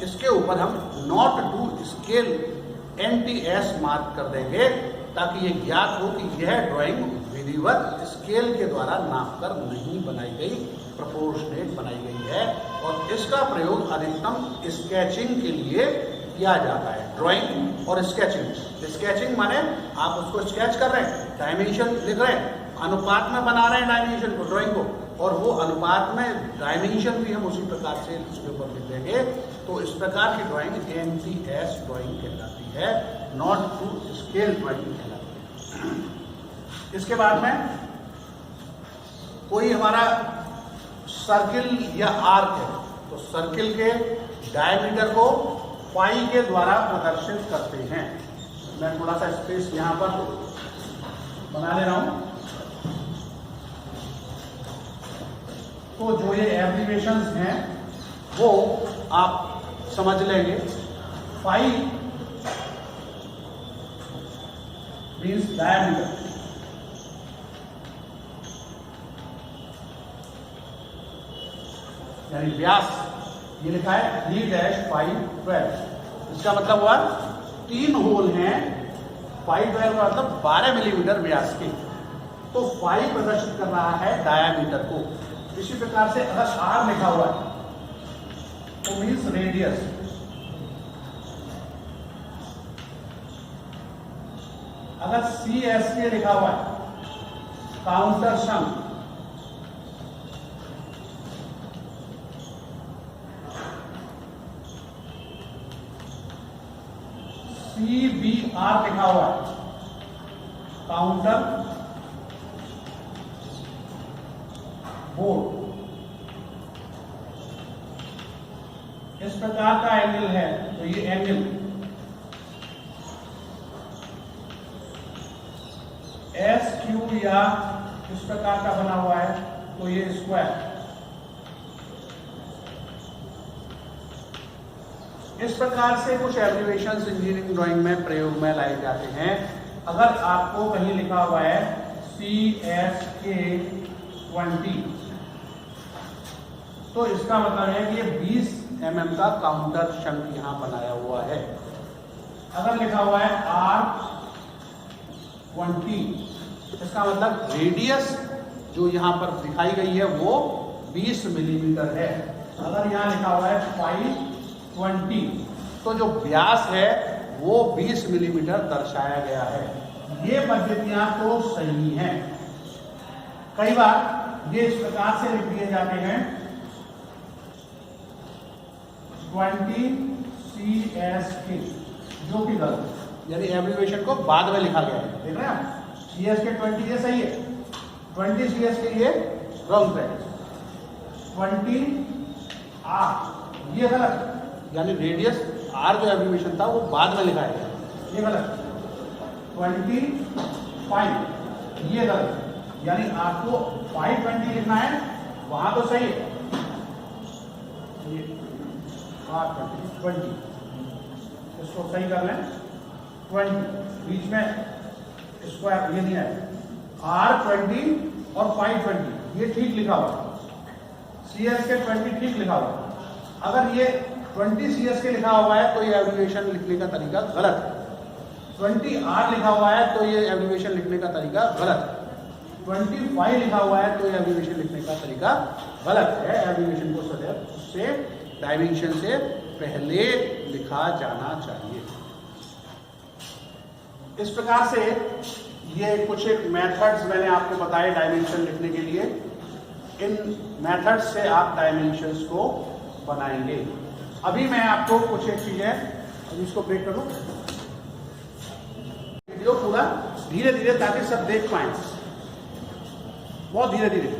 इसके ऊपर हम not to scale NTS mark कर देंगे ताकि ये ज्ञात हो कि यह ड्राइंग विधिवत स्केल के द्वारा नापकर नहीं बनाई गई, प्रोपोर्शनेट बनाई गई है। और इसका प्रयोग अधिकतम स्केचिंग के लिए किया जाता है। ड्राइंग और स्केचिंग माने आप उसको स्केच कर रहे हैं, डायमेंशन लिख रहे हैं, अनुपात में बना रहे हैं डायमेंशन को, ड्राइंग को, और वो अनुपात में डायमेंशन भी हम उसी प्रकार से उसके ऊपर लिख देंगे। तो इस प्रकार की ड्राइंग NTS ड्राइंग कहलाती है, नॉट टू स्केल ड्राइंग कहलाती है। इसके बाद में कोई हमारा सर्किल या आर्क है, तो सर्किल के डायमीटर को पाई के द्वारा प्रदर्शित करते हैं। मैं थोड़ा सा स्पेस यहाँ पर बना ले रहा हूँ। तो जो ये एब्रिवेशंस हैं वो आप समझ लेंगे। पाई मीन्स डायमीटर, यानी व्यास। ये लिखा है 3-512, इसका मतलब हुआ 3 होल हैं, 512 का मतलब 12 मिलीमीटर व्यास के। तो पाई प्रदर्शित कर रहा है डायामीटर को। इसी प्रकार से अगर R लिखा हुआ है तो मीन्स रेडियस, अगर CSK लिखा हुआ है काउंटर शंक, CBR लिखा हुआ है काउंटर बोर्ड, इस प्रकार का एंगल है तो ये एंगल SQ या इस प्रकार का बना हुआ है तो ये स्क्वायर। इस प्रकार से कुछ एब्रिवेशंस इंजीनियरिंग ड्राइंग में प्रयोग में लाए जाते हैं। अगर आपको कहीं लिखा हुआ है CSK 20, तो इसका मतलब है कि ये 20 mm का काउंटर शंक यहां बनाया हुआ है। अगर लिखा हुआ है R20, इसका मतलब रेडियस जो यहां पर दिखाई गई है वो 20 मिलीमीटर है। अगर यहां लिखा हुआ है 520, तो जो व्यास है वो 20 मिलीमीटर दर्शाया गया है। ये पद्धतियां तो सही हैं। कई बार ये इस प्रकार से लिख दिए जाते हैं 20 CSK, जो कि गलत है, यानी एब्रिविएशन को बाद में लिखा गया है। देख रहे हैं आप, CSK 20 ये सही है, 20 CSK ये रॉन्ग है, 20 R ये गलत है, यानी रेडियस R जो एब्रिविएशन था वो बाद में लिखा गया, ये गलत। 25 ये गलत है, यानी आपको 520 लिखना है, वहां तो सही है, ये R20, इसको सही कर लें। 20 बीच में स्क्वायर ये नहीं है, R20 और 520 ये ठीक लिखा हुआ, CSK 20 ठीक लिखा हुआ। अगर ये 20 CSK लिखा हुआ है तो ये एब्रिविएशन लिखने का तरीका गलत है। 20 R लिखा हुआ है तो ये एब्रिविएशन लिखने का तरीका गलत है। 25 लिखा हुआ है तो ये एब्रिविएशन लिखने का तरीका गलत है। एब्रिविएशन को सदैव उससे डायमेंशन से पहले लिखा जाना चाहिए। इस प्रकार से ये कुछ एक मेथड्स मैंने आपको बताए डायमेंशन लिखने के लिए। इन मेथड्स से आप डायमेंशंस को बनाएंगे। अभी मैं आपको कुछ एक चीजें, अभी इसको ब्रेक करूं, वीडियो पूरा धीरे धीरे ताकि सब देख पाए, बहुत धीरे धीरे।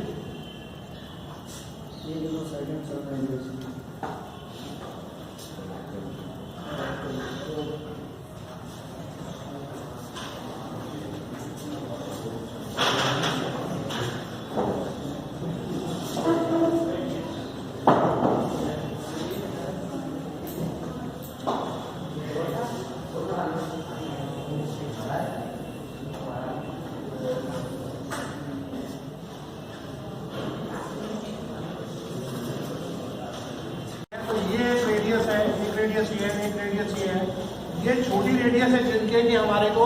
ये छोटी रेडियस है जिनके कि हमारे को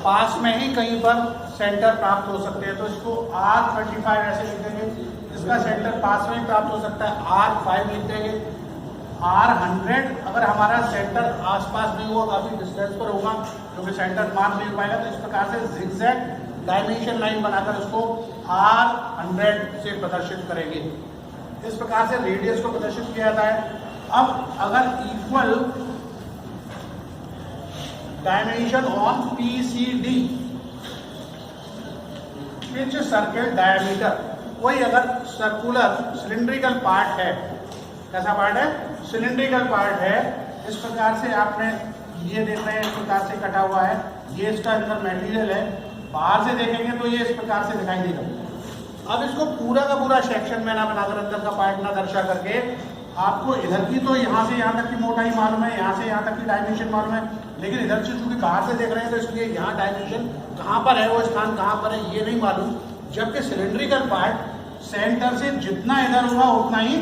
पास में ही कहीं पर सेंटर प्राप्त हो सकते हैं, तो इसको R35 ऐसे लिख देंगे, इसका सेंटर पास में ही प्राप्त हो सकता है, R5 लिख देंगे। R100 अगर हमारा सेंटर आसपास नहीं हुआ, काफी डिस्टेंस पर होगा क्योंकि सेंटर मार्क नहीं हो पाएगा, तो इस प्रकार से जिगजैग डायमेंशन लाइन बनाकर इसको R100 से प्रदर्शित करेंगे। इस प्रकार से रेडियस को प्रदर्शित किया जाता है। अब अगर equal dimension on PCD, pitch circle diameter, कोई अगर सर्कुलर सिलिंड्रिकल पार्ट है, कैसा पार्ट है, सिलिंड्रिकल पार्ट है, इस प्रकार से आपने ये देख रहे हैं, इस प्रकार से कटा हुआ है, ये इसका अंदर मटेरियल है, बाहर से देखेंगे तो ये इस प्रकार से दिखाई देगा। अब इसको पूरा का पूरा सेक्शन में ना बनाकर, अंदर का पार्ट ना दर्शा करके, आपको इधर की तो यहाँ से यहाँ तक की मोटाई मालूम है, यहाँ से यहाँ तक की डायमेंशन मालूम है, लेकिन इधर से चूंकि बाहर से देख रहे हैं तो इसलिए यहाँ डायमेंशन कहाँ पर है, वो स्थान कहाँ पर है, ये नहीं मालूम। जबकि सिलिंड्रिकल पार्ट सेंटर से जितना इधर होगा उतना ही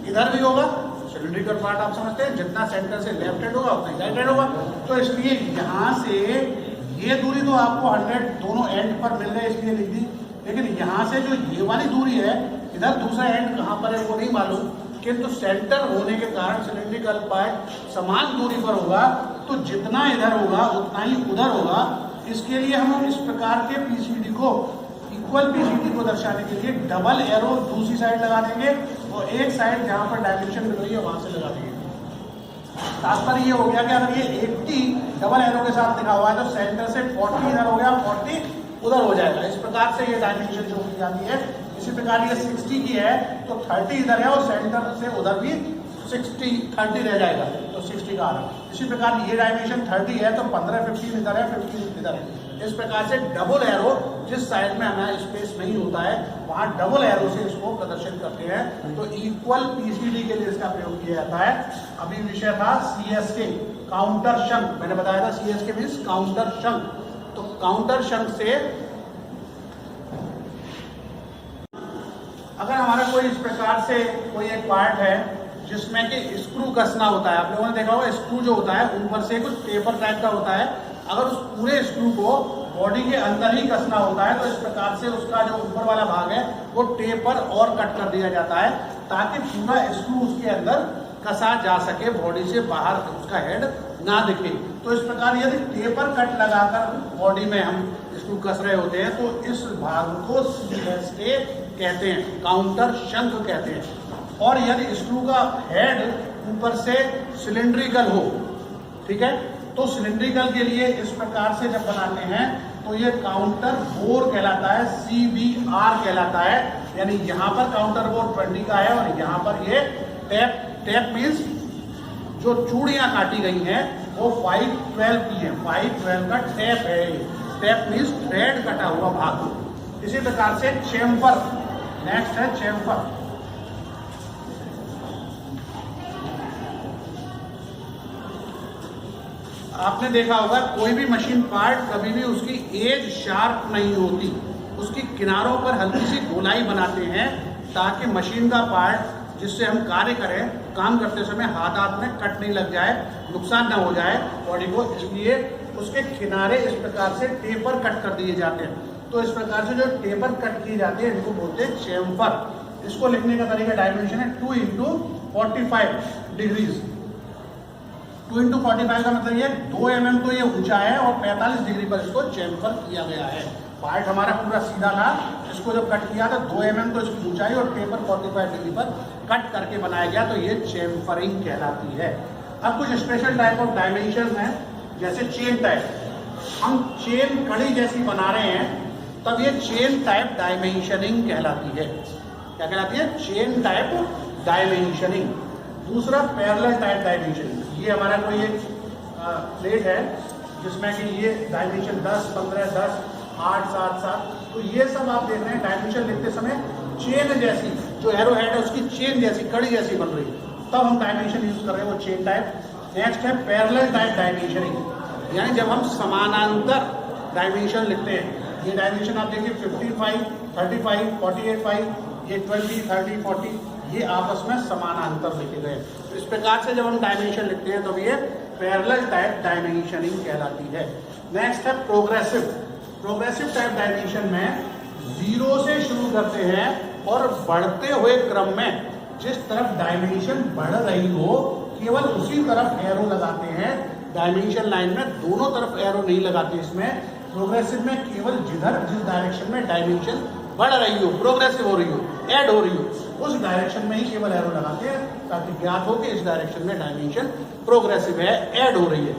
इधर भी होगा। सिलिंड्रिकल पार्ट आप समझते हैं, जितना सेंटर से लेफ्ट हैंड होगा उतना ही राइट हैंड होगा। तो इसलिए यहाँ से ये दूरी तो आपको 100 दोनों एंड पर मिल रहे इसलिए लिख दी, लेकिन यहाँ से जो ये वाली दूरी है, इधर दूसरा एंड कहाँ पर है वो नहीं मालूम, किंतु सेंटर होने के कारण सिलिंड्रिकल पार्ट समान दूरी पर होगा, तो जितना इधर होगा उतना ही उधर होगा। इसके लिए हम इस प्रकार के PCD को, इक्वल PCD को दर्शाने के लिए डबल एरो दूसरी साइड लगा देंगे और एक साइड जहां पर डायमेंशन मिल रही है वहां से लगा देंगे। तात्पर्य ये हो गया कि अगर ये 80 डबल एरो के साथ लिखा हुआ है तो सेंटर से 40 इधर हो गया, 40 उधर हो जाएगा। इस प्रकार से ये डायमेंशन जो की जाती है। इसी प्रकार ये 60 की है तो 30 इधर है और सेंटर से उधर भी 30 रह जाएगा, तो 60 का आ रहा है। इसी प्रकार ये डायमेंशन 30 है तो 15 इधर है, 15 इधर है। इस प्रकार से डबल एरो, जिस साइड में हमारा स्पेस नहीं होता है वहां डबल एरो से इसको प्रदर्शित करते हैं। तो इक्वल PCD के लिए इसका प्रयोग किया जाता है। अभी विषय था CSK, काउंटर शंक, मैंने बताया था CSK मीन्स काउंटर शंक। तो काउंटर शंक से अगर हमारा कोई इस प्रकार से कोई एक पार्ट है जिसमें कि स्क्रू कसना होता है, आप लोगों ने देखा होगा स्क्रू जो होता है ऊपर से कुछ टेपर टाइप का होता है, अगर उस पूरे स्क्रू को बॉडी के अंदर ही कसना होता है तो इस प्रकार से उसका जो ऊपर वाला भाग है वो टेपर और कट कर दिया जाता है ताकि पूरा स्क्रू उसके अंदर कसा जा सके, बॉडी से बाहर उसका हेड ना दिखे। तो इस प्रकार यदि टेपर कट लगाकर बॉडी में हम स्क्रू कस रहे होते हैं तो इस भाग को CSK कहते हैं, काउंटर शंक कहते हैं। और यदि स्क्रू का हेड ऊपर से सिलिंड्रिकल हो, ठीक है, तो सिलिंड्रिकल के लिए इस प्रकार से जब बनाते हैं तो ये काउंटर बोर कहलाता है, CBR कहलाता है। यानी यहाँ पर काउंटर बोर 20 का है और यहाँ पर ये टैप, टैप मीन्स जो चूड़ियां काटी गई हैं वो 512 की है, 512 का टैप है। टैप मीन्स थ्रेड कटा हुआ भाग। इसी प्रकार से चेम्फर, नेक्स्ट है चेम्फर। आपने देखा होगा कोई भी मशीन पार्ट कभी भी उसकी एज शार्प नहीं होती, उसकी किनारों पर हल्की सी गोलाई बनाते हैं ताकि मशीन का पार्ट जिससे हम कार्य करें, काम करते समय हाथ में कट नहीं लग जाए, नुकसान ना हो जाए बॉडी को, इसलिए उसके किनारे इस प्रकार से टेपर कट कर दिए जाते हैं। तो इस प्रकार से जो टेपर कट किए जाते हैं इनको बोलते हैं चेम्फर। इसको लिखने का तरीका डायमेंशन है 2 × 45 डिग्रीज। 2 × 45 का मतलब ये 2 mm तो ये ऊंचा है और 45 डिग्री पर इसको चेम्फर किया गया है। पार्ट हमारा पूरा सीधा था, इसको जब कट किया था 2 mm तो इसकी ऊंचाई और टेपर 45 डिग्री पर कट करके बनाया गया, तो ये चेम्फरिंग कहलाती है। अब कुछ स्पेशल टाइप ऑफ डायमेंशन हैं, जैसे चेन टाइप। हम चेन कड़ी जैसी बना रहे हैं तब ये चेन टाइप डायमेंशनिंग कहलाती है। क्या कहलाती है? Chain type dimensioning. दूसरा पैरेलल टाइप डायमेंशनिंग। ये हमारा कोई एक प्लेट है जिसमें कि ये डायमेंशन 10, 15, 10, 8, 7, 7, तो ये सब आप देख रहे हैं डायमेंशन लिखते समय चेन जैसी, जो एरो हेड है उसकी चेन जैसी, कड़ी जैसी बन रही है, तब हम डायमेंशन यूज कर रहे हैं, वो चेन टाइप। नेक्स्ट है पैरेलल टाइप डायमेंशनिंग, यानी जब हम समानांतर डायमेंशन लिखते हैं। ये डायमेंशन आप देखिए 55, 35, 48, 5, ये 20, 30, 40, ये आपस में समानांतर लिखे गए। तो इस प्रकार से जब हम डायमेंशन लिखते हैं तो ये पैरेलल टाइप डायमेंशनिंग कहलाती है। नेक्स्ट है प्रोग्रेसिव। प्रोग्रेसिव टाइप डायमेंशन में 0 से शुरू करते हैं और बढ़ते हुए क्रम में जिस तरफ डायमेंशन बढ़ रही हो केवल उसी तरफ एरो लगाते हैं। डायमेंशन लाइन में दोनों तरफ एरो नहीं लगाते। इसमें प्रोग्रेसिव में केवल जिस डायरेक्शन में डायमेंशन बढ़ रही हो, प्रोग्रेसिव हो रही हो, ऐड हो रही हो, उस डायरेक्शन में ही केवल एरो लगाते हैं ताकि ज्ञात हो कि इस डायरेक्शन में डायमेंशन प्रोग्रेसिव है, ऐड हो रही है।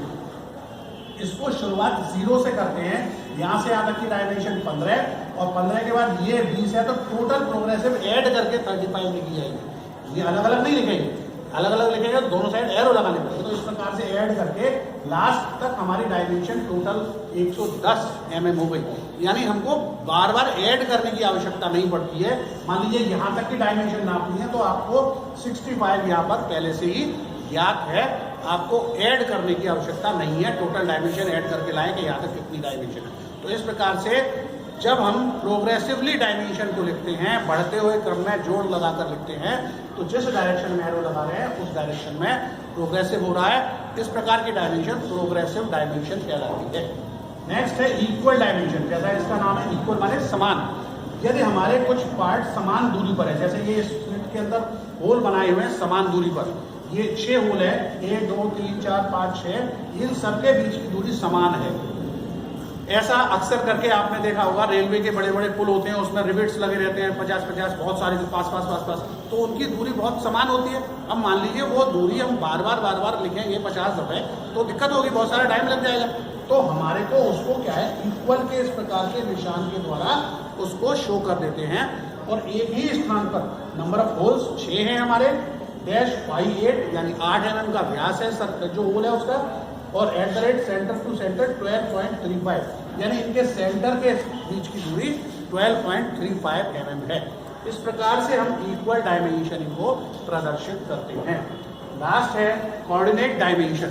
इसको शुरुआत 0 से करते हैं, यहाँ से यहाँ तक की डायमेंशन 15 और 15 के बाद ये 20 है, तो टोटल प्रोग्रेसिव ऐड करके 35 लिखी जाएगी। ये अलग अलग नहीं लिखेंगे, अलग अलग लिखेंगे तो दोनों साइड एरो लगाने पड़ेंगे। तो इस प्रकार से ऐड करके लास्ट तक हमारी डायमेंशन टोटल 110 mm हो गई। यानी हमको बार बार ऐड करने की आवश्यकता नहीं पड़ती है। मान लीजिए यहाँ तक की डायमेंशन नापनी है तो आपको 65 यहाँ पर पहले से ही ज्ञात है, आपको ऐड करने की आवश्यकता नहीं है। टोटल डायमेंशन ऐड करके लाएं कि यहाँ तक कितनी डायमेंशन है। तो इस प्रकार से जब हम प्रोग्रेसिवली डायमेंशन को लिखते हैं, बढ़ते हुए क्रम में जोड़ लगाकर लिखते हैं, तो जिस डायरेक्शन में एरो लगा रहे हैं उस डायरेक्शन में प्रोग्रेसिव हो रहा है। इस प्रकार की डायमेंशन प्रोग्रेसिव डायमेंशन कहलाती है। नेक्स्ट है इक्वल डायमेंशन। जैसा इसका नाम है, इक्वल माने समान। यदि हमारे कुछ पार्ट समान दूरी पर है, जैसे ये स्प्लिट के अंदर होल बनाए हुए हैं समान दूरी पर, ये 6 होल है, 1, 2, 3, 4, 5, 6, इन सबके बीच की दूरी समान है। ऐसा अक्सर करके आपने देखा होगा, रेलवे के बड़े बड़े पुल होते हैं उसमें रिविट्स लगे रहते हैं 50-50 बहुत सारे पास, तो उनकी दूरी बहुत समान होती है। अब मान लीजिए वो दूरी हम बार बार लिखेंगे 50 दफे तो दिक्कत होगी, बहुत सारा टाइम लग जाएगा। तो हमारे को उसको क्या है, इक्वल के इस प्रकार के निशान के द्वारा उसको शो कर देते हैं। और एक ही स्थान पर नंबर ऑफ होल्स 6 हैं हमारे, डैश 58 यानी 8 mm का व्यास है जो होल है उसका, और at the rate centre to centre 12.35 यानी इनके सेंटर के बीच की दूरी 12.35 mm है। इस प्रकार से हम इक्वल डायमेंशनिंग को प्रदर्शित करते हैं। लास्ट है कोऑर्डिनेट डायमेंशन।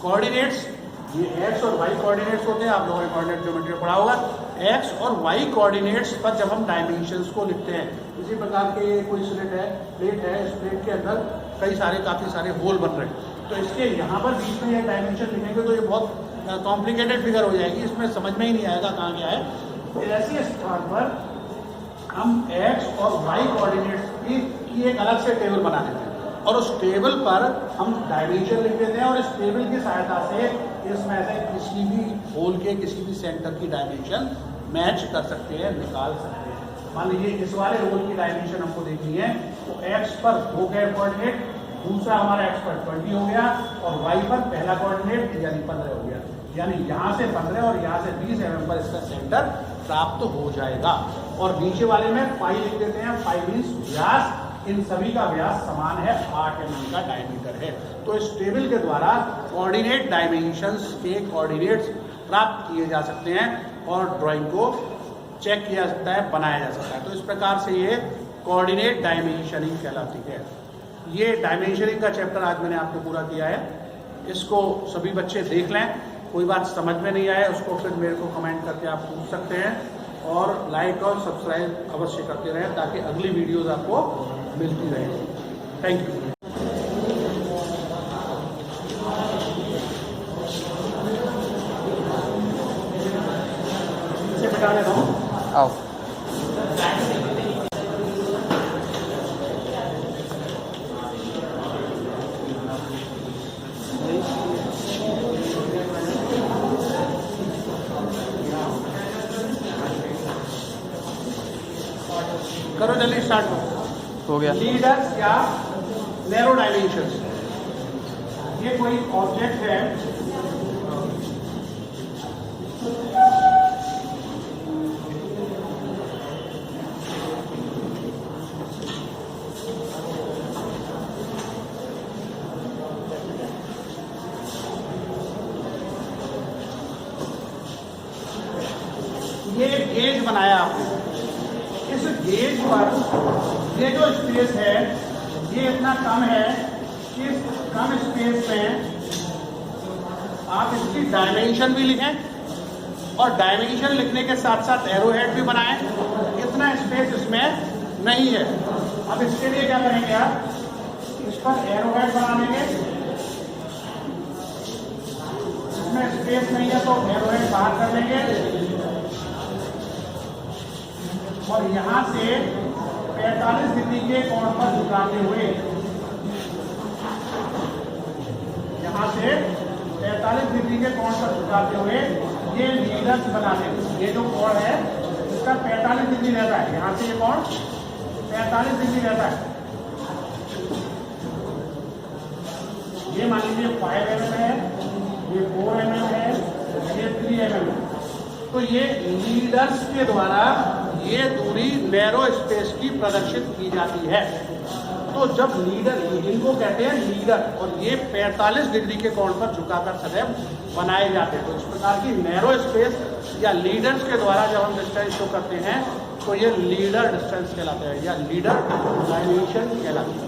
कोऑर्डिनेट्स, ये एक्स और वाई कोऑर्डिनेट्स होते हैं, आप लोगों ने कोऑर्डिनेट ज्योमेट्री में पढ़ा होगा। एक्स और वाई कोऑर्डिनेट्स पर जब हम डायमेंशंस को लिखते हैं, इसी प्रकार के कोई स्लेट है, प्लेट है, इस प्लेट के अंदर काफ़ी सारे होल बन रहे हैं, तो इसके यहाँ पर बीच में ये डायमेंशन लिखेंगे तो ये बहुत कॉम्प्लिकेटेड फिगर हो जाएगी, इसमें समझ में ही नहीं आएगा कहाँ क्या है। तो ऐसे स्थान पर हम एक्स और वाई कोऑर्डिनेट्स की एक अलग से टेबल बना देते हैं और उस टेबल पर हम डायमेंशन लिख देते हैं और इस टेबल की सहायता से इसमें से किसी भी होल के किसी भी सेंटर की डायमेंशन मैच कर सकते हैं, निकाल सकते हैं। मान लीजिए इस वाले होल की डायमेंशन हमको देखनी है, तो एक्स पर 2 कोऑर्डिनेट, दूसरा हमारा एक्स पर 20 हो गया और वाई पर पहला कोऑर्डिनेट यानी 15 हो गया। यानी यहाँ से 15 और यहाँ से 20 mm पर इसका सेंटर प्राप्त हो जाएगा। और नीचे वाले में पाई लिख देते हैं, पाई मीन्स व्यास। इन सभी का व्यास समान है, 8 mm का डायमीटर है। तो इस टेबल के द्वारा कोऑर्डिनेट डायमेंशंस के कोऑर्डिनेट्स प्राप्त किए जा सकते हैं और ड्राइंग को चेक किया जा सकता है, बनाया जा सकता है। तो इस प्रकार से ये कोऑर्डिनेट डायमेंशनिंग कहलाती है। ये डायमेंशनिंग का चैप्टर आज मैंने आपको पूरा किया है। इसको सभी बच्चे देख लें, कोई बात समझ में नहीं आए उसको फिर मेरे को कमेंट करके आप पूछ सकते हैं, और लाइक और सब्सक्राइब अवश्य करते रहें ताकि अगली वीडियोज़ आपको मिलती रहे। Thank you. इसे बिठा लेता हूँ। आओ। करो जल्दी स्टार्ट हो गया। लीडर्स या नैरो डायमेंशंस। ये कोई ऑब्जेक्ट है, ये गेज बनाया आपने। इस गेज पर ये जो स्पेस है ये इतना कम है कि इस कम स्पेस में आप इसकी डायमेंशन भी लिखें और डायमेंशन लिखने के साथ साथ एरो हेड भी बनाएं। इतना स्पेस इसमें नहीं है। अब इसके लिए क्या करेंगे आप, इस पर एरो हेड बना लेंगे। इसमें स्पेस नहीं है तो एरो हेड बाहर कर लेंगे और यहां से 45 डिग्री के कोण पर झुकाते हुए, यहां से 45 डिग्री के कोण पर झुकाते हुए ये लीडर्स बनाते हैं। ये जो कोण है इसका 45 डिग्री रहता है, यहां से ये कोण 45 डिग्री रहता है। ये मान लीजिए 5 mm है, ये 4 mm है, ये 3 mm है। तो ये लीडर्स के द्वारा ये दूरी नैरो स्पेस की प्रदर्शित की जाती है। तो जब लीडर, इनको कहते हैं लीडर, और ये 45 डिग्री के कोण पर झुकाकर सदैव बनाए जाते हैं। तो इस प्रकार की नैरो स्पेस या लीडर्स के द्वारा जब हम डिस्टेंस शो करते हैं तो ये लीडर डिस्टेंस कहलाते हैं या लीडर डायमेंशन कहलाते हैं।